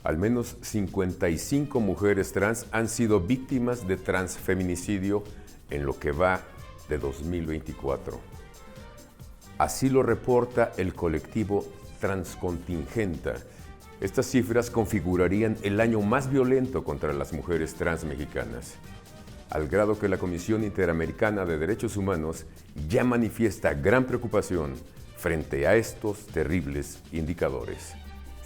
Al menos 55 mujeres trans han sido víctimas de transfeminicidio en lo que va de 2024. Así lo reporta el colectivo Transcontingenta. Estas cifras configurarían el año más violento contra las mujeres trans mexicanas, al grado que la Comisión Interamericana de Derechos Humanos ya manifiesta gran preocupación frente a estos terribles indicadores.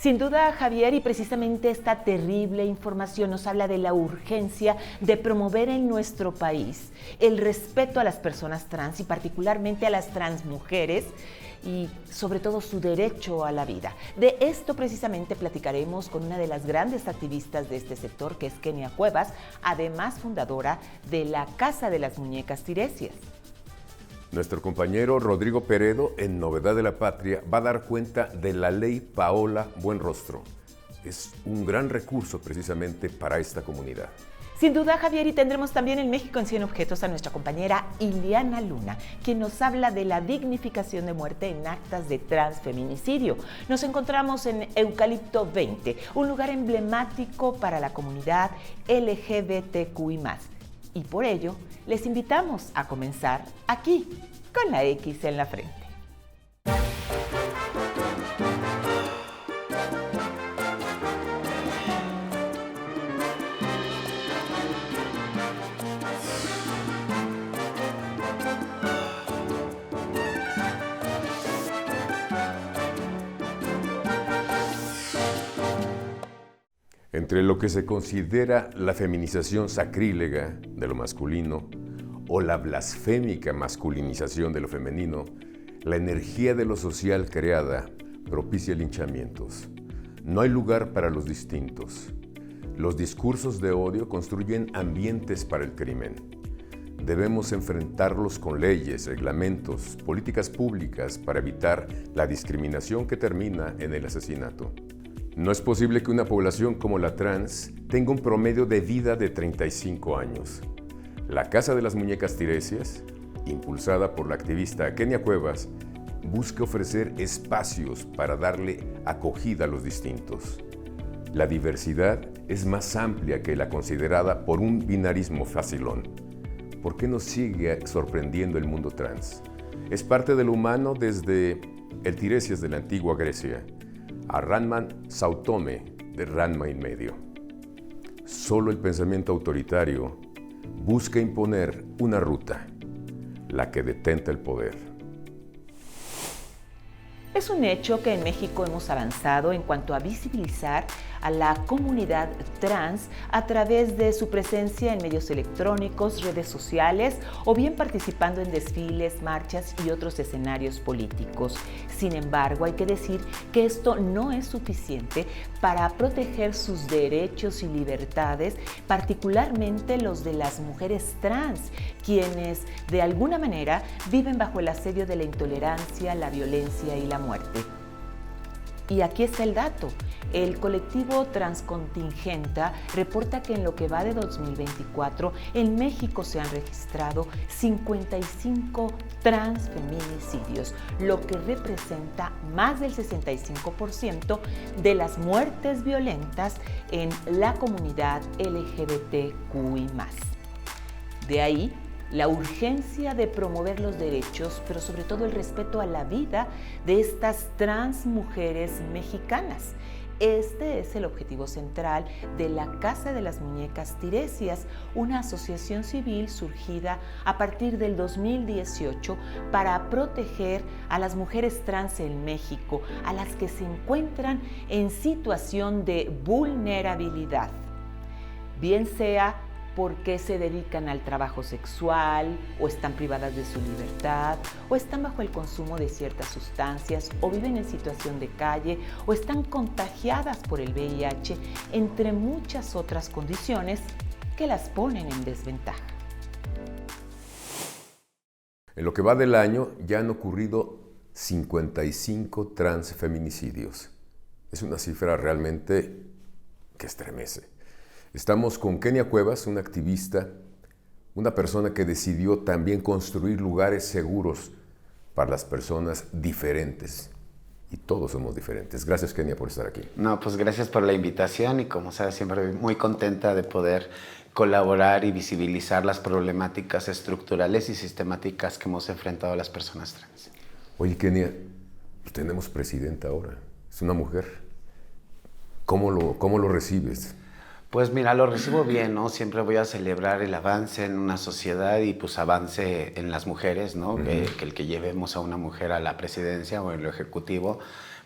Sin duda, Javier, y precisamente esta terrible información nos habla de la urgencia de promover en nuestro país el respeto a las personas trans y particularmente a las transmujeres y sobre todo su derecho a la vida. De esto precisamente platicaremos con una de las grandes activistas de este sector, que es Kenia Cuevas, además fundadora de la Casa de las Muñecas Tiresias. Nuestro compañero Rodrigo Peredo, en Novedad de la Patria, va a dar cuenta de la ley Paola Buenrostro. Es un gran recurso precisamente para esta comunidad. Sin duda, Javier, y tendremos también en México en 100 objetos a nuestra compañera Ileana Luna, quien nos habla de la dignificación de muerte en actas de transfeminicidio. Nos encontramos en Eucalipto 20, un lugar emblemático para la comunidad LGBTQI+. Y por ello, les invitamos a comenzar aquí, con la X en la frente. Entre lo que se considera la feminización sacrílega de lo masculino o la blasfémica masculinización de lo femenino, la energía de lo social creada propicia linchamientos. No hay lugar para los distintos. Los discursos de odio construyen ambientes para el crimen. Debemos enfrentarlos con leyes, reglamentos, políticas públicas para evitar la discriminación que termina en el asesinato. No es posible que una población como la trans tenga un promedio de vida de 35 años. La Casa de las Muñecas Tiresias, impulsada por la activista Kenia Cuevas, busca ofrecer espacios para darle acogida a los distintos. La diversidad es más amplia que la considerada por un binarismo facilón. ¿Por qué nos sigue sorprendiendo el mundo trans? Es parte del humano desde el Tiresias de la antigua Grecia a Ranman Sautome de Ranma y medio. Solo el pensamiento autoritario busca imponer una ruta, la que detenta el poder. Es un hecho que en México hemos avanzado en cuanto a visibilizar a la comunidad trans a través de su presencia en medios electrónicos, redes sociales o bien participando en desfiles, marchas y otros escenarios políticos. Sin embargo, hay que decir que esto no es suficiente para proteger sus derechos y libertades, particularmente los de las mujeres trans, quienes de alguna manera viven bajo el asedio de la intolerancia, la violencia y la muerte. Y aquí está el dato. El colectivo Transcontingenta reporta que en lo que va de 2024, en México se han registrado 55 transfeminicidios, lo que representa más del 65% de las muertes violentas en la comunidad LGBTQI+. De ahí la urgencia de promover los derechos, pero sobre todo el respeto a la vida de estas trans mujeres mexicanas. Este es el objetivo central de la Casa de las Muñecas Tiresias, una asociación civil surgida a partir del 2018 para proteger a las mujeres trans en México, a las que se encuentran en situación de vulnerabilidad, bien sea porque se dedican al trabajo sexual, o están privadas de su libertad, o están bajo el consumo de ciertas sustancias, o viven en situación de calle, o están contagiadas por el VIH, entre muchas otras condiciones que las ponen en desventaja. En lo que va del año ya han ocurrido 55 transfeminicidios. Es una cifra realmente que estremece. Estamos con Kenia Cuevas, una activista, una persona que decidió también construir lugares seguros para las personas diferentes y todos somos diferentes. Gracias, Kenia, por estar aquí. No, pues gracias por la invitación y como sabes, siempre muy contenta de poder colaborar y visibilizar las problemáticas estructurales y sistemáticas que hemos enfrentado las personas trans. Oye, Kenia, pues tenemos presidenta ahora, es una mujer. ¿Cómo lo recibes? Pues mira, lo recibo bien, ¿no? Siempre voy a celebrar el avance en una sociedad y pues avance en las mujeres, ¿no? Que el que llevemos a una mujer a la presidencia o en lo ejecutivo,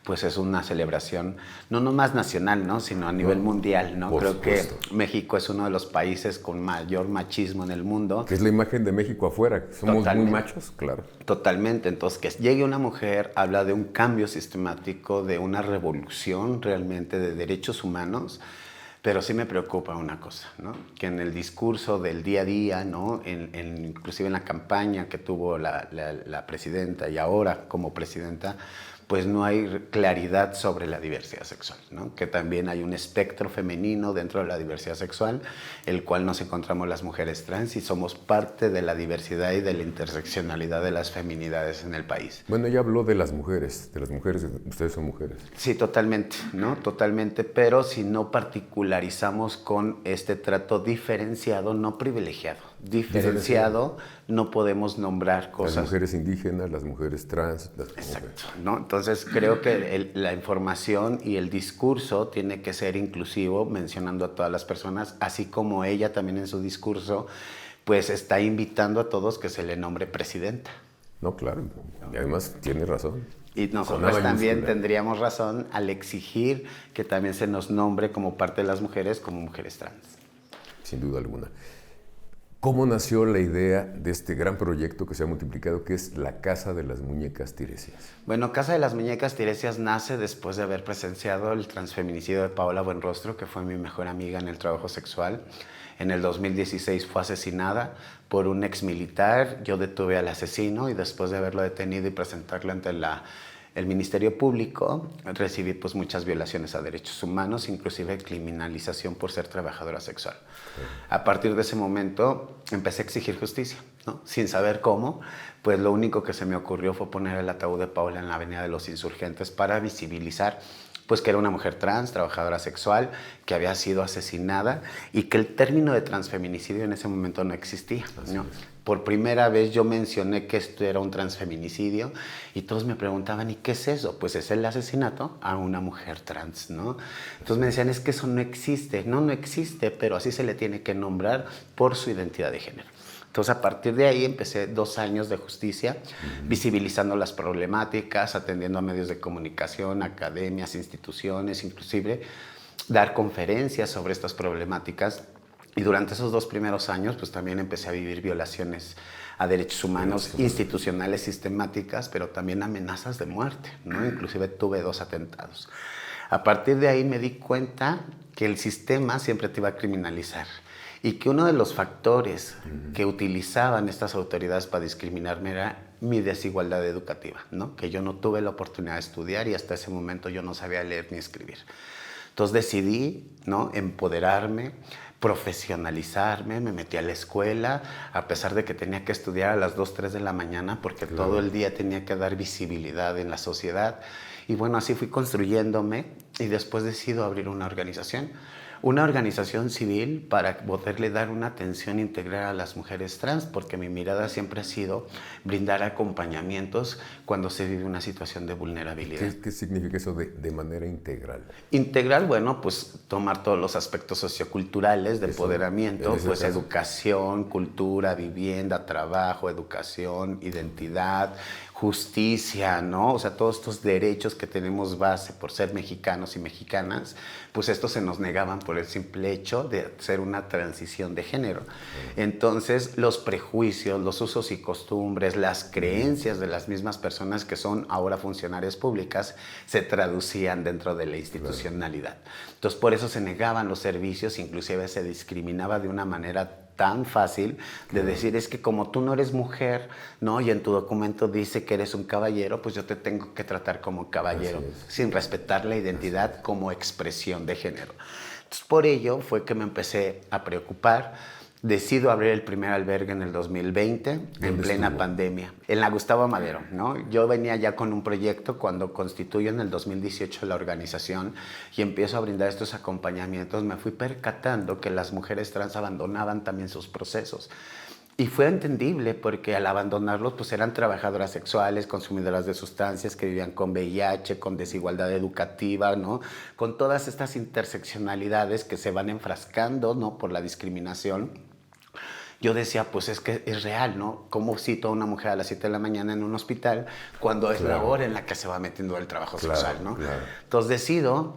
pues es una celebración, no nomás nacional, ¿no? Sino a nivel mundial, ¿no? Creo supuesto. que México es uno de los países con mayor machismo en el mundo. Que es la imagen de México afuera, somos muy machos, claro. Totalmente, entonces que llegue una mujer habla de un cambio sistemático, de una revolución realmente de derechos humanos. Pero sí me preocupa una cosa, ¿no? Que en el discurso del día a día, ¿no? Inclusive en la campaña que tuvo la presidenta y ahora como presidenta, pues no hay claridad sobre la diversidad sexual, ¿no? Que también hay un espectro femenino dentro de la diversidad sexual, el cual nos encontramos las mujeres trans y somos parte de la diversidad y de la interseccionalidad de las feminidades en el país. Bueno, ella habló de las mujeres, ustedes son mujeres. Sí, totalmente, ¿no? Totalmente, pero si no particularizamos con este trato diferenciado, no privilegiado. Diferenciado, no podemos nombrar cosas. Las mujeres indígenas, las mujeres trans. Exacto, ¿no? Entonces creo que la información y el discurso tiene que ser inclusivo, mencionando a todas las personas, así como ella también en su discurso, pues está invitando a todos que se le nombre presidenta. No, claro, y además tiene razón. Y nosotros también tendríamos razón al exigir que también se nos nombre como parte de las mujeres como mujeres trans. Sin duda alguna. ¿Cómo nació la idea de este gran proyecto que se ha multiplicado, que es la Casa de las Muñecas Tiresias? Bueno, Casa de las Muñecas Tiresias nace después de haber presenciado el transfeminicidio de Paola Buenrostro, que fue mi mejor amiga en el trabajo sexual. En el 2016 fue asesinada por un exmilitar. Yo detuve al asesino y después de haberlo detenido y presentarlo ante el Ministerio Público, recibí pues muchas violaciones a derechos humanos, inclusive criminalización por ser trabajadora sexual. A partir de ese momento empecé a exigir justicia, ¿no? Sin saber cómo, pues lo único que se me ocurrió fue poner el ataúd de Paola en la Avenida de los Insurgentes para visibilizar pues que era una mujer trans, trabajadora sexual, que había sido asesinada y que el término de transfeminicidio en ese momento no existía, ¿no? Por primera vez yo mencioné que esto era un transfeminicidio y todos me preguntaban, ¿y qué es eso? Pues es el asesinato a una mujer trans, ¿no? Entonces me decían, es que eso no existe. No existe, pero así se le tiene que nombrar por su identidad de género. Entonces, a partir de ahí empecé 2 años de justicia, visibilizando las problemáticas, atendiendo a medios de comunicación, academias, instituciones, inclusive dar conferencias sobre estas problemáticas. Y durante esos 2 primeros años, pues también empecé a vivir violaciones a derechos humanos institucionales sistemáticas, pero también amenazas de muerte, ¿no? Inclusive tuve 2 atentados. A partir de ahí me di cuenta que el sistema siempre te iba a criminalizar. Y que uno de los factores que utilizaban estas autoridades para discriminarme era mi desigualdad educativa, ¿no? Que yo no tuve la oportunidad de estudiar y hasta ese momento yo no sabía leer ni escribir. Entonces decidí, ¿no? Empoderarme, profesionalizarme, me metí a la escuela, a pesar de que tenía que estudiar a las 2, 3 de la mañana, porque todo el día tenía que dar visibilidad en la sociedad. Y bueno, así fui construyéndome y después decido abrir una organización civil para poderle dar una atención integral a las mujeres trans, porque mi mirada siempre ha sido brindar acompañamientos cuando se vive una situación de vulnerabilidad. ¿Qué significa eso de manera integral? Integral, bueno, pues tomar todos los aspectos socioculturales de empoderamiento, pues educación, cultura, vivienda, trabajo, educación, identidad, justicia, ¿no? O sea, todos estos derechos que tenemos base por ser mexicanos y mexicanas, pues estos se nos negaban por el simple hecho de hacer una transición de género. Entonces, los prejuicios, los usos y costumbres, las creencias de las mismas personas que son ahora funcionarias públicas se traducían dentro de la institucionalidad. Entonces, por eso se negaban los servicios, inclusive se discriminaba de una manera tan fácil de decir, es que como tú no eres mujer, ¿no? Y en tu documento dice que eres un caballero, pues yo te tengo que tratar como caballero, sin respetar la identidad como expresión de género. Entonces, por ello fue que me empecé a preocupar Decido abrir el primer albergue en el 2020, en plena pandemia, en la Gustavo Madero, ¿no? Yo venía ya con un proyecto cuando constituyo en el 2018 la organización y empiezo a brindar estos acompañamientos. Me fui percatando que las mujeres trans abandonaban también sus procesos. Y fue entendible porque al abandonarlos pues eran trabajadoras sexuales, consumidoras de sustancias que vivían con VIH, con desigualdad educativa, ¿no? Con todas estas interseccionalidades que se van enfrascando, ¿no? Por la discriminación. Yo decía, pues es que es real, ¿no? ¿Cómo cito a una mujer a las 7 de la mañana en un hospital cuando es la hora en la que se va metiendo el trabajo sexual, ¿no? Entonces decido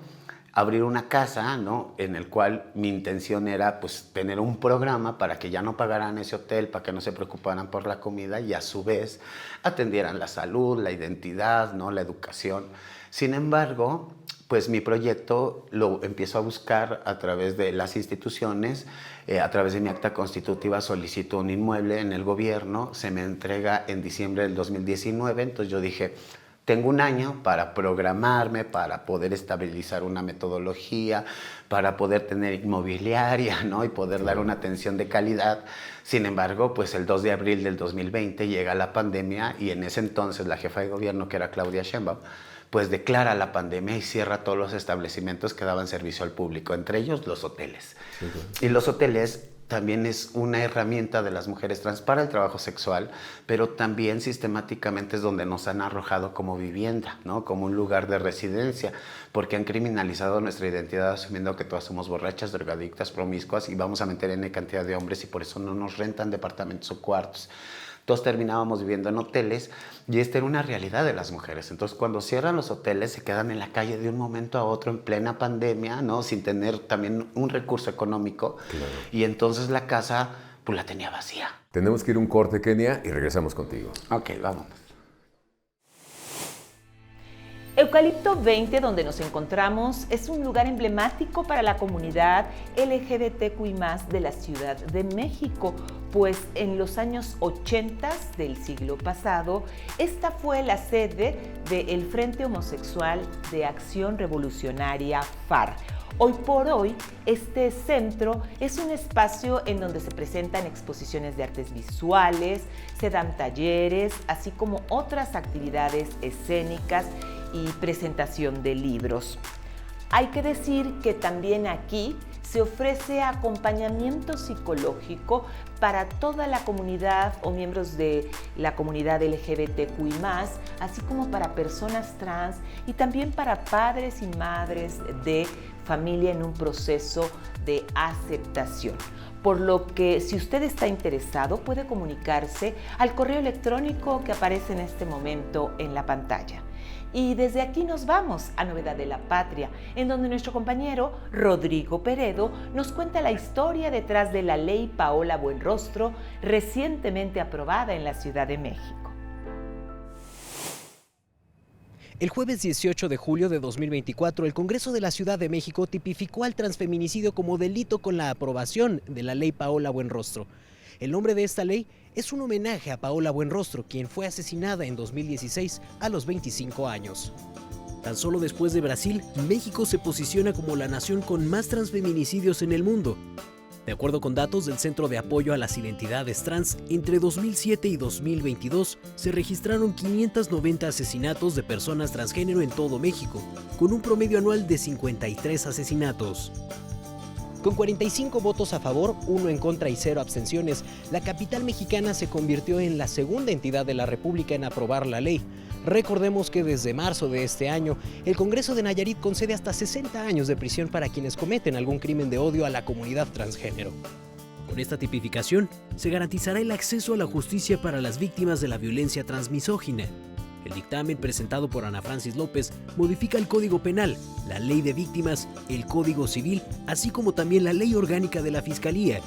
abrir una casa, ¿no? En el cual mi intención era pues tener un programa para que ya no pagaran ese hotel, para que no se preocuparan por la comida y a su vez atendieran la salud, la identidad, ¿no? La educación. Sin embargo, pues mi proyecto lo empiezo a buscar a través de las instituciones, a través de mi acta constitutiva solicito un inmueble en el gobierno, se me entrega en diciembre del 2019, entonces yo dije, tengo un año para programarme, para poder estabilizar una metodología, para poder tener inmobiliaria, ¿no? Y poder dar una atención de calidad. Sin embargo, pues el 2 de abril del 2020 llega la pandemia y en ese entonces la jefa de gobierno, que era Claudia Sheinbaum, pues declara la pandemia y cierra todos los establecimientos que daban servicio al público, entre ellos los hoteles. Sí, claro. Y los hoteles también es una herramienta de las mujeres trans para el trabajo sexual, pero también sistemáticamente es donde nos han arrojado como vivienda, ¿no? Como un lugar de residencia, porque han criminalizado nuestra identidad asumiendo que todas somos borrachas, drogadictas, promiscuas y vamos a meter en cantidad de hombres y por eso no nos rentan departamentos o cuartos. Todos terminábamos viviendo en hoteles y esta era una realidad de las mujeres. Entonces, cuando cierran los hoteles, se quedan en la calle de un momento a otro en plena pandemia, ¿no? Sin tener también un recurso económico. Claro. Y entonces la casa, pues la tenía vacía. Tenemos que ir a un corte, Kenia, y regresamos contigo. Ok, vamos. Eucalipto 20, donde nos encontramos, es un lugar emblemático para la comunidad LGBTQI+ de la Ciudad de México, pues en los años 80 del siglo pasado, esta fue la sede del Frente Homosexual de Acción Revolucionaria FAR. Hoy por hoy, este centro es un espacio en donde se presentan exposiciones de artes visuales, se dan talleres, así como otras actividades escénicas y presentación de libros. Hay que decir que también aquí se ofrece acompañamiento psicológico para toda la comunidad o miembros de la comunidad LGBTQI+, así como para personas trans y también para padres y madres de familia en un proceso de aceptación. Por lo que si usted está interesado puede comunicarse al correo electrónico que aparece en este momento en la pantalla. Y desde aquí nos vamos a Novedad de la Patria, en donde nuestro compañero Rodrigo Peredo nos cuenta la historia detrás de la ley Paola Buenrostro, recientemente aprobada en la Ciudad de México. El jueves 18 de julio de 2024, el Congreso de la Ciudad de México tipificó al transfeminicidio como delito con la aprobación de la ley Paola Buenrostro. El nombre de esta ley es un homenaje a Paola Buenrostro, quien fue asesinada en 2016 a los 25 años. Tan solo después de Brasil, México se posiciona como la nación con más transfeminicidios en el mundo. De acuerdo con datos del Centro de Apoyo a las Identidades Trans, entre 2007 y 2022 se registraron 590 asesinatos de personas transgénero en todo México, con un promedio anual de 53 asesinatos. Con 45 votos a favor, 1 en contra y 0 abstenciones, la capital mexicana se convirtió en la segunda entidad de la República en aprobar la ley. Recordemos que desde marzo de este año, el Congreso de Nayarit concede hasta 60 años de prisión para quienes cometen algún crimen de odio a la comunidad transgénero. Con esta tipificación, se garantizará el acceso a la justicia para las víctimas de la violencia transmisógina. El dictamen presentado por Ana Francis López modifica el Código Penal, la Ley de Víctimas, el Código Civil, así como también la Ley Orgánica de la Fiscalía.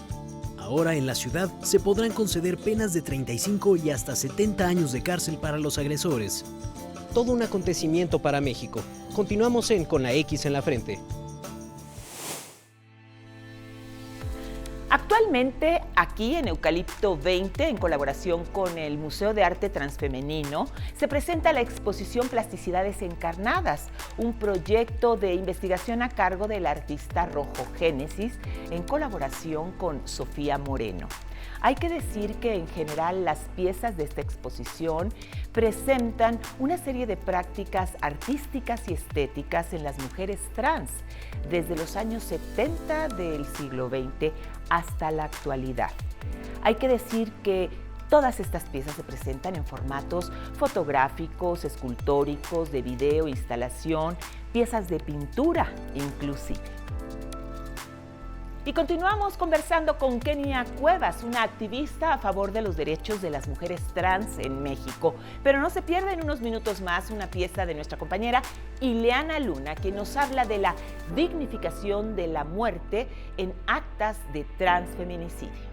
Ahora en la ciudad se podrán conceder penas de 35 y hasta 70 años de cárcel para los agresores. Todo un acontecimiento para México. Continuamos con la X en la frente. Actualmente Finalmente, aquí en Eucalipto 20, en colaboración con el Museo de Arte Transfemenino, se presenta la exposición Plasticidades Encarnadas, un proyecto de investigación a cargo del artista Rojo Génesis, en colaboración con Sofía Moreno. Hay que decir que en general las piezas de esta exposición presentan una serie de prácticas artísticas y estéticas en las mujeres trans, desde los años 70 del siglo XX hasta la actualidad. Hay que decir que todas estas piezas se presentan en formatos fotográficos, escultóricos, de video, instalación, piezas de pintura inclusive. Y continuamos conversando con Kenia Cuevas, una activista a favor de los derechos de las mujeres trans en México. Pero no se pierda en unos minutos más una pieza de nuestra compañera Ileana Luna, que nos habla de la dignificación de la muerte en actas de transfeminicidio.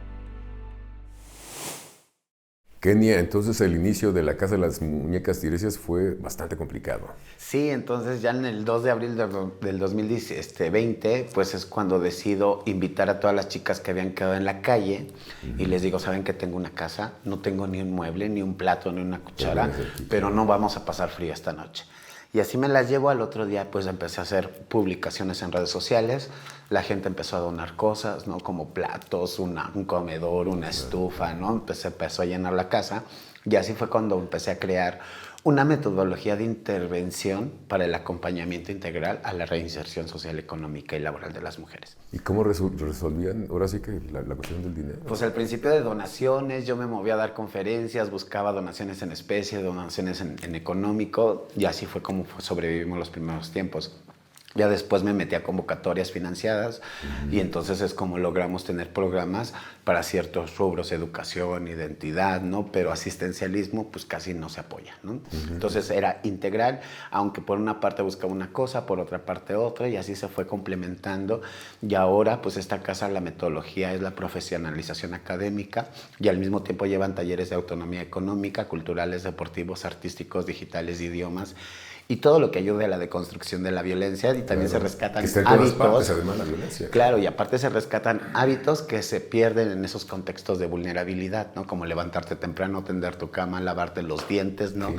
Kenia, entonces el inicio de la Casa de las Muñecas Tiresias fue bastante complicado. Sí, entonces ya en el 2 de abril del 2020, pues es cuando decido invitar a todas las chicas que habían quedado en la calle y les digo, ¿saben que tengo una casa? No tengo ni un mueble, ni un plato, ni una cuchara, pero no vamos a pasar frío esta noche. Y así me las llevo. Al otro día pues empecé a hacer publicaciones en redes sociales, la gente empezó a donar cosas, ¿no? Como platos, un comedor, una estufa, ¿no? Empezó a llenar la casa y así fue cuando empecé a crear una metodología de intervención para el acompañamiento integral a la reinserción social, económica y laboral de las mujeres. ¿Y cómo resolvían ahora sí que la cuestión del dinero? Pues al principio de donaciones, yo me moví a dar conferencias, buscaba donaciones en especie, donaciones en económico, y así fue como sobrevivimos los primeros tiempos. Ya después me metí a convocatorias financiadas y entonces es como logramos tener programas para ciertos rubros, educación, identidad, ¿no? Pero asistencialismo pues casi no se apoya, ¿no? Entonces era integral, aunque por una parte buscaba una cosa, por otra parte otra, y así se fue complementando. Y ahora pues esta casa, la metodología es la profesionalización académica y al mismo tiempo llevan talleres de autonomía económica, culturales, deportivos, artísticos, digitales, de idiomas, y todo lo que ayude a la deconstrucción de la violencia, y también se rescatan hábitos. Partes, además, la violencia. Claro, y aparte se rescatan hábitos que se pierden en esos contextos de vulnerabilidad, ¿no? Como levantarte temprano, tender tu cama, lavarte los dientes, ¿no?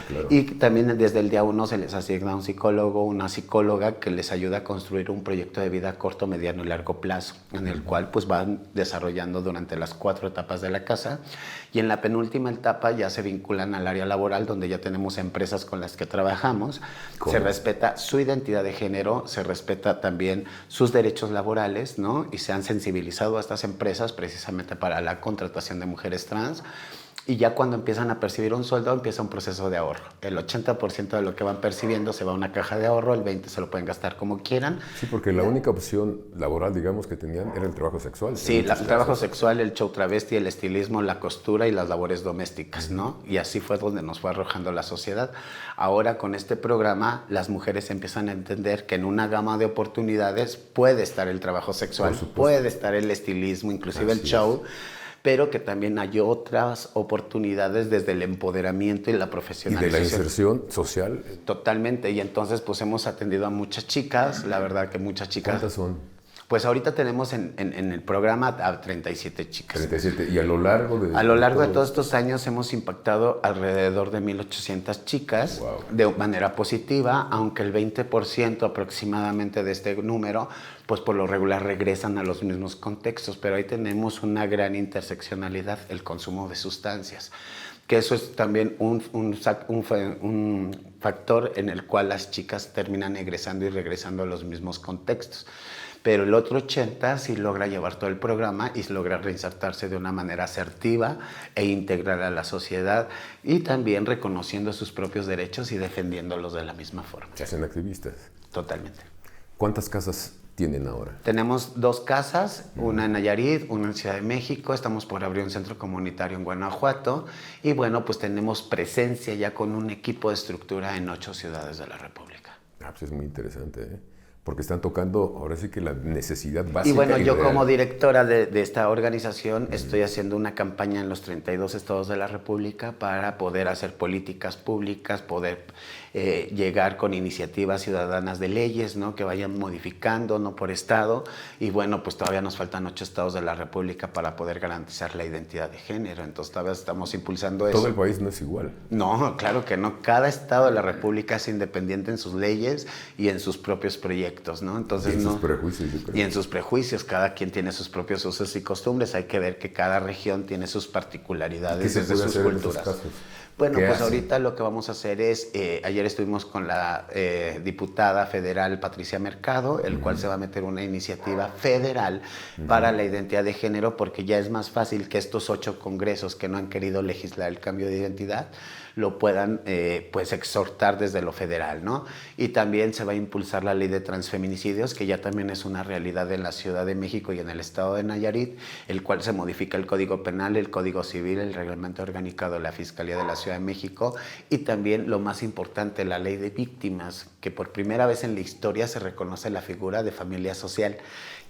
Claro. Y también desde el día 1 se les asigna un psicólogo, una psicóloga que les ayuda a construir un proyecto de vida a corto, mediano y largo plazo, en el cual pues van desarrollando durante las 4 etapas de la casa, y en la penúltima etapa ya se vinculan al área laboral, donde ya tenemos empresas con las que trabajamos. ¿Cómo? Se respeta su identidad de género, se respeta también sus derechos laborales, ¿no? Y se han sensibilizado a estas empresas precisamente para la contratación de mujeres trans. Y ya cuando empiezan a percibir un sueldo, empieza un proceso de ahorro. El 80% de lo que van percibiendo se va a una caja de ahorro, el 20% se lo pueden gastar como quieran. Sí, porque la única opción laboral, digamos, que tenían era el trabajo sexual. Sí, el trabajo sexual, el show travesti, el estilismo, la costura y las labores domésticas, ¿no? Y así fue donde nos fue arrojando la sociedad. Ahora, con este programa, las mujeres empiezan a entender que en una gama de oportunidades puede estar el trabajo sexual, puede estar el estilismo, inclusive el show, pero que también hay otras oportunidades desde el empoderamiento y la profesionalización. Y de la inserción social. Totalmente, y entonces pues hemos atendido a muchas chicas, la verdad que muchas chicas. ¿Cuántas son? Pues ahorita tenemos en el programa a 37 chicas. 37, y a lo largo de todos estos años hemos impactado alrededor de 1,800 chicas. Wow. De manera positiva, aunque el 20% aproximadamente de este número, pues por lo regular regresan a los mismos contextos, pero ahí tenemos una gran interseccionalidad, el consumo de sustancias, que eso es también un factor en el cual las chicas terminan egresando y regresando a los mismos contextos. Pero el otro 80% sí logra llevar todo el programa y logra reinsertarse de una manera asertiva e integral a la sociedad, y también reconociendo sus propios derechos y defendiéndolos de la misma forma. Se hacen activistas. Totalmente. ¿Cuántas casas tienen ahora? Tenemos 2 casas, una en Nayarit, una en Ciudad de México. Estamos por abrir un centro comunitario en Guanajuato, y bueno, pues tenemos presencia ya con un equipo de estructura en 8 ciudades de la República. Pues es muy interesante, ¿eh? porque están tocando ahora sí que la necesidad básica. Y bueno, yo real. como directora de esta organización estoy haciendo una campaña en los 32 estados de la República para poder hacer políticas públicas, poder llegar con iniciativas ciudadanas de leyes, ¿no? Que vayan modificando, no por estado. Y bueno, pues todavía nos faltan 8 estados de la República para poder garantizar la identidad de género. Entonces todavía estamos impulsando eso. Todo el país no es igual. No, claro que no. Cada estado de la República es independiente en sus leyes y en sus propios proyectos, ¿no? Entonces, y en sus prejuicios, yo creo. Y en sus prejuicios. Cada quien tiene sus propios usos y costumbres. Hay que ver que cada región tiene sus particularidades desde sus culturas. Bueno, pues ahorita lo que vamos a hacer es, ayer estuvimos con la diputada federal Patricia Mercado, el cual se va a meter una iniciativa federal para la identidad de género, porque ya es más fácil que estos 8 congresos que no han querido legislar el cambio de identidad lo puedan pues exhortar desde lo federal, ¿no? Y también se va a impulsar la ley de transfeminicidios, que ya también es una realidad en la Ciudad de México y en el estado de Nayarit, el cual se modifica el Código Penal, el Código Civil, el Reglamento Organizado de la Fiscalía de la Ciudad de México y también, lo más importante, la ley de víctimas, que por primera vez en la historia se reconoce la figura de familia social,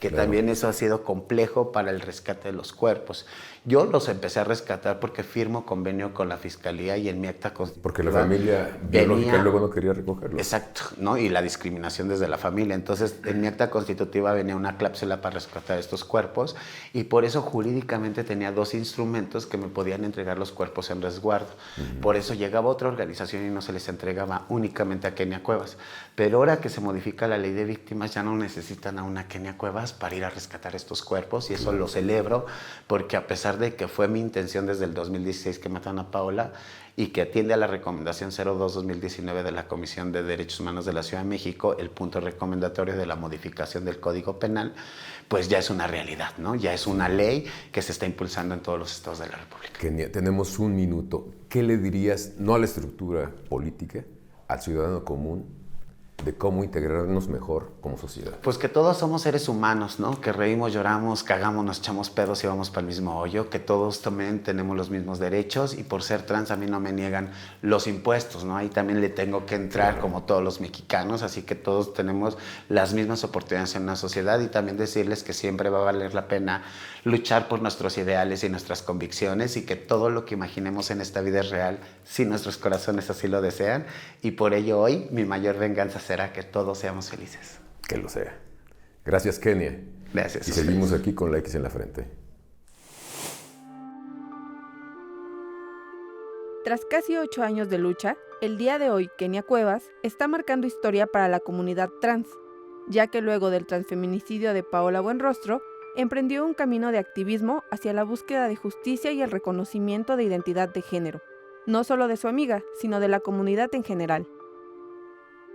que claro, también eso ha sido complejo para el rescate de los cuerpos. Yo los empecé a rescatar porque firmo convenio con la Fiscalía y en mi acta constitutiva. Porque la familia biológica luego no quería recogerlo. Exacto, ¿no? Y la discriminación desde la familia. Entonces, en mi acta constitutiva venía una cláusula para rescatar estos cuerpos y por eso jurídicamente tenía 2 instrumentos que me podían entregar los cuerpos en resguardo. Por eso llegaba otra organización y no se les entregaba únicamente a Kenia Cuevas. Pero ahora que se modifica la ley de víctimas, ya no necesitan a una Kenia Cuevas para ir a rescatar estos cuerpos y eso lo celebro porque a pesar de que fue mi intención desde el 2016 que mataron a Paola y que atiende a la recomendación 02-2019 de la Comisión de Derechos Humanos de la Ciudad de México, el punto recomendatorio de la modificación del Código Penal, pues ya es una realidad, ¿no? Ya es una ley que se está impulsando en todos los estados de la República. Kenia, tenemos un minuto. ¿Qué le dirías, no a la estructura política, al ciudadano común, de cómo integrarnos mejor como sociedad? Pues que todos somos seres humanos, ¿no? Que reímos, lloramos, cagamos, nos echamos pedos y vamos para el mismo hoyo, que todos también tenemos los mismos derechos y por ser trans a mí no me niegan los impuestos, ¿no? Ahí también le tengo que entrar claro, como todos los mexicanos, así que todos tenemos las mismas oportunidades en una sociedad y también decirles que siempre va a valer la pena luchar por nuestros ideales y nuestras convicciones y que todo lo que imaginemos en esta vida es real si nuestros corazones así lo desean y por ello hoy mi mayor venganza será que todos seamos felices. Que lo sea. Gracias, Kenia. Gracias. Y seguimos aquí con la X en la frente. Tras casi 8 años de lucha, el día de hoy Kenia Cuevas está marcando historia para la comunidad trans, ya que luego del transfeminicidio de Paola Buenrostro, emprendió un camino de activismo hacia la búsqueda de justicia y el reconocimiento de identidad de género, no solo de su amiga, sino de la comunidad en general.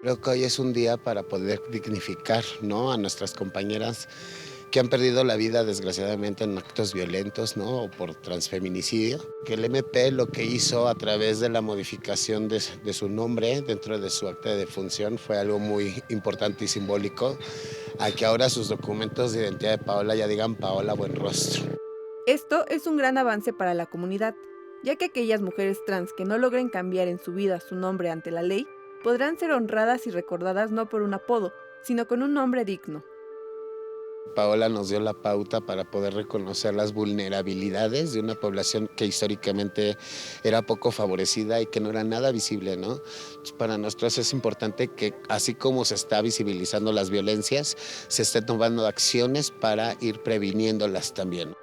Creo que hoy es un día para poder dignificar, ¿no?, a nuestras compañeras que han perdido la vida desgraciadamente en actos violentos, ¿no?, o por transfeminicidio. Que el MP lo que hizo a través de la modificación de su nombre dentro de su acta de defunción fue algo muy importante y simbólico, a que ahora sus documentos de identidad de Paola ya digan Paola Buenrostro. Esto es un gran avance para la comunidad, ya que aquellas mujeres trans que no logren cambiar en su vida su nombre ante la ley podrán ser honradas y recordadas no por un apodo, sino con un nombre digno. Paola nos dio la pauta para poder reconocer las vulnerabilidades de una población que históricamente era poco favorecida y que no era nada visible, ¿no? Para nosotros es importante que, así como se está visibilizando las violencias, se estén tomando acciones para ir previniéndolas también.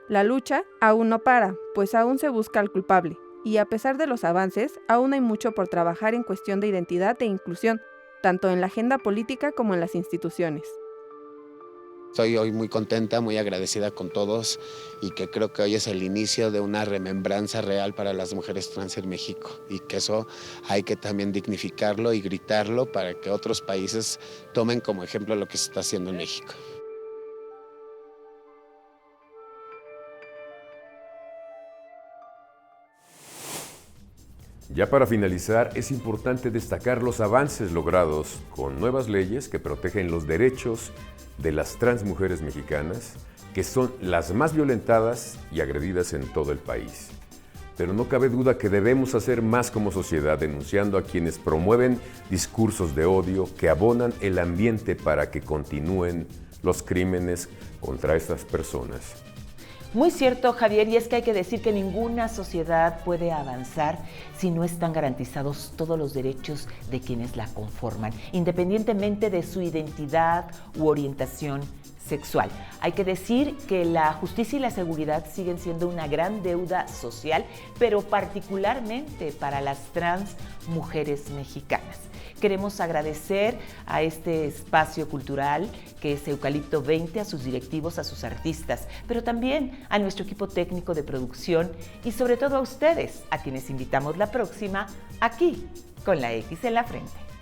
La lucha aún no para, pues aún se busca al culpable. Y a pesar de los avances, aún hay mucho por trabajar en cuestión de identidad e inclusión, tanto en la agenda política como en las instituciones. Estoy hoy muy contenta, muy agradecida con todos y que creo que hoy es el inicio de una remembranza real para las mujeres trans en México y que eso hay que también dignificarlo y gritarlo para que otros países tomen como ejemplo lo que se está haciendo en México. Ya para finalizar, es importante destacar los avances logrados con nuevas leyes que protegen los derechos de las trans mujeres mexicanas, que son las más violentadas y agredidas en todo el país. Pero no cabe duda que debemos hacer más como sociedad, denunciando a quienes promueven discursos de odio que abonan el ambiente para que continúen los crímenes contra estas personas. Muy cierto, Javier, y es que hay que decir que ninguna sociedad puede avanzar si no están garantizados todos los derechos de quienes la conforman, independientemente de su identidad u orientación sexual. Hay que decir que la justicia y la seguridad siguen siendo una gran deuda social, pero particularmente para las trans mujeres mexicanas. Queremos agradecer a este espacio cultural que es Eucalipto 20, a sus directivos, a sus artistas, pero también a nuestro equipo técnico de producción y sobre todo a ustedes, a quienes invitamos la próxima aquí con la X en la frente.